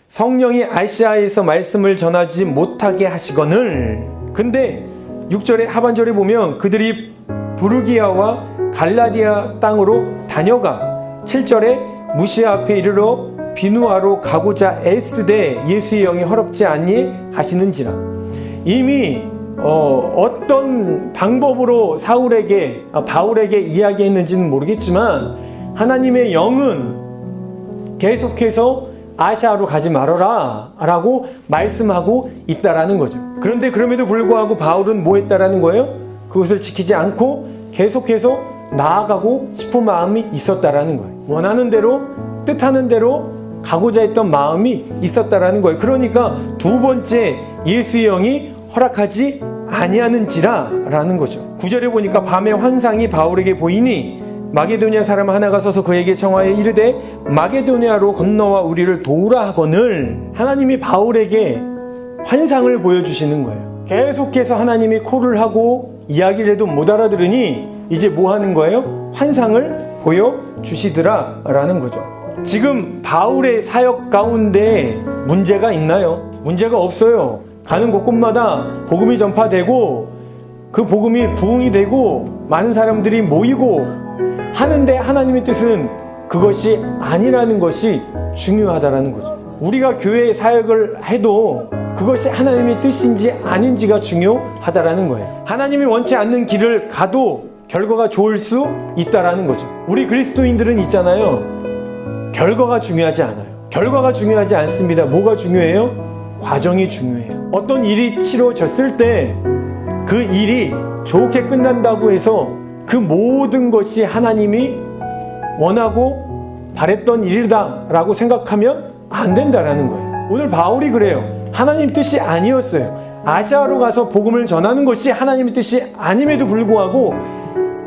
성령이 아시아에서 말씀을 전하지 못하게 하시거늘. 근데 6절의 하반절에 보면 그들이 부르기아와 갈라디아 땅으로 다녀가 7절에 무시아 앞에 이르러 비누아로 가고자 애쓰되 예수의 영이 허락지 아니하시는지라. 이미 어떤 방법으로 바울에게 이야기했는지는 모르겠지만 하나님의 영은 계속해서 아시아로 가지 말아라 라고 말씀하고 있다라는 거죠. 그런데 그럼에도 불구하고 바울은 뭐 했다라는 거예요? 그것을 지키지 않고 계속해서 나아가고 싶은 마음이 있었다라는 거예요. 원하는 대로, 뜻하는 대로 가고자 했던 마음이 있었다라는 거예요. 그러니까 두 번째 예수의 영이 허락하지 아니하는지라 라는 거죠. 9절에 보니까 밤에 환상이 바울에게 보이니 마게도니아 사람 하나가 서서 그에게 청하여 이르되 마게도니아로 건너와 우리를 도우라 하거늘. 하나님이 바울에게 환상을 보여주시는 거예요. 계속해서 하나님이 콜을 하고 이야기를 해도 못 알아들으니 이제 뭐 하는 거예요? 환상을 보여주시더라 라는 거죠. 지금 바울의 사역 가운데 문제가 있나요? 문제가 없어요. 가는 곳곳마다 복음이 전파되고 그 복음이 부흥이 되고 많은 사람들이 모이고 하는데 하나님의 뜻은 그것이 아니라는 것이 중요하다라는 거죠. 우리가 교회 사역을 해도 그것이 하나님의 뜻인지 아닌지가 중요하다라는 거예요. 하나님이 원치 않는 길을 가도 결과가 좋을 수 있다라는 거죠. 우리 그리스도인들은 있잖아요. 결과가 중요하지 않아요. 결과가 중요하지 않습니다. 뭐가 중요해요? 과정이 중요해요. 어떤 일이 치러졌을 때 그 일이 좋게 끝난다고 해서 그 모든 것이 하나님이 원하고 바랬던 일이다 라고 생각하면 안 된다라는 거예요. 오늘 바울이 그래요. 하나님 뜻이 아니었어요. 아시아로 가서 복음을 전하는 것이 하나님의 뜻이 아님에도 불구하고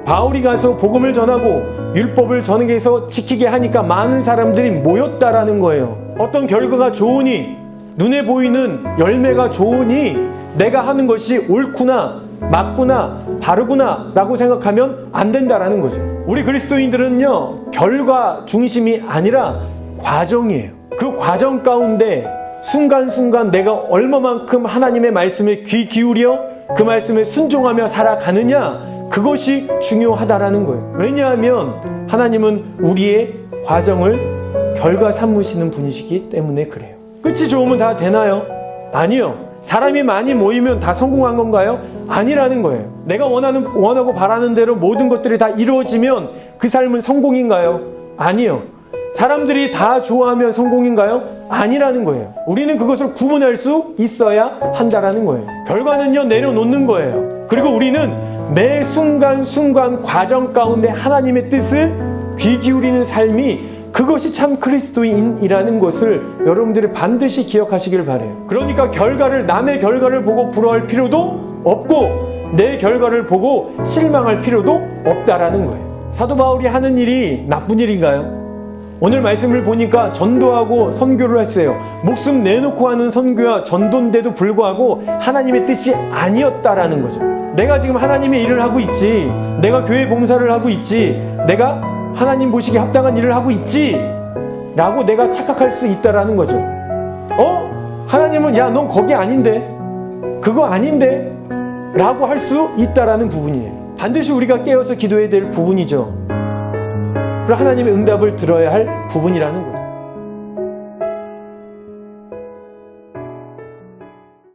바울이 가서 복음을 전하고 율법을 전해서 지키게 하니까 많은 사람들이 모였다라는 거예요. 어떤 결과가 좋으니, 눈에 보이는 열매가 좋으니 내가 하는 것이 옳구나, 맞구나, 바르구나 라고 생각하면 안 된다라는 거죠. 우리 그리스도인들은요, 결과 중심이 아니라 과정이에요. 그 과정 가운데 순간순간 내가 얼마만큼 하나님의 말씀에 귀 기울여 그 말씀에 순종하며 살아가느냐, 그것이 중요하다라는 거예요. 왜냐하면 하나님은 우리의 과정을 결과 삼으시는 분이시기 때문에 그래요. 끝이 좋으면 다 되나요? 아니요. 사람이 많이 모이면 다 성공한 건가요? 아니라는 거예요. 내가 원하고 바라는 대로 모든 것들이 다 이루어지면 그 삶은 성공인가요? 아니요. 사람들이 다 좋아하면 성공인가요? 아니라는 거예요. 우리는 그것을 구분할 수 있어야 한다라는 거예요. 결과는요, 내려놓는 거예요. 그리고 우리는 매 순간순간 과정 가운데 하나님의 뜻을 귀 기울이는 삶이, 그것이 참 그리스도인이라는 것을 여러분들이 반드시 기억하시길 바라요. 그러니까 남의 결과를 보고 부러워할 필요도 없고 내 결과를 보고 실망할 필요도 없다라는 거예요. 사도 바울이 하는 일이 나쁜 일인가요? 오늘 말씀을 보니까 전도하고 선교를 했어요. 목숨 내놓고 하는 선교와 전도인데도 불구하고 하나님의 뜻이 아니었다라는 거죠. 내가 지금 하나님의 일을 하고 있지, 내가 교회 봉사를 하고 있지, 내가 하나님 보시기에 합당한 일을 하고 있지 라고 내가 착각할 수 있다라는 거죠. 하나님은 야, 넌 거기 아닌데, 그거 아닌데 라고 할 수 있다라는 부분이에요. 반드시 우리가 깨어서 기도해야 될 부분이죠. 그리고 하나님의 응답을 들어야 할 부분이라는 거죠.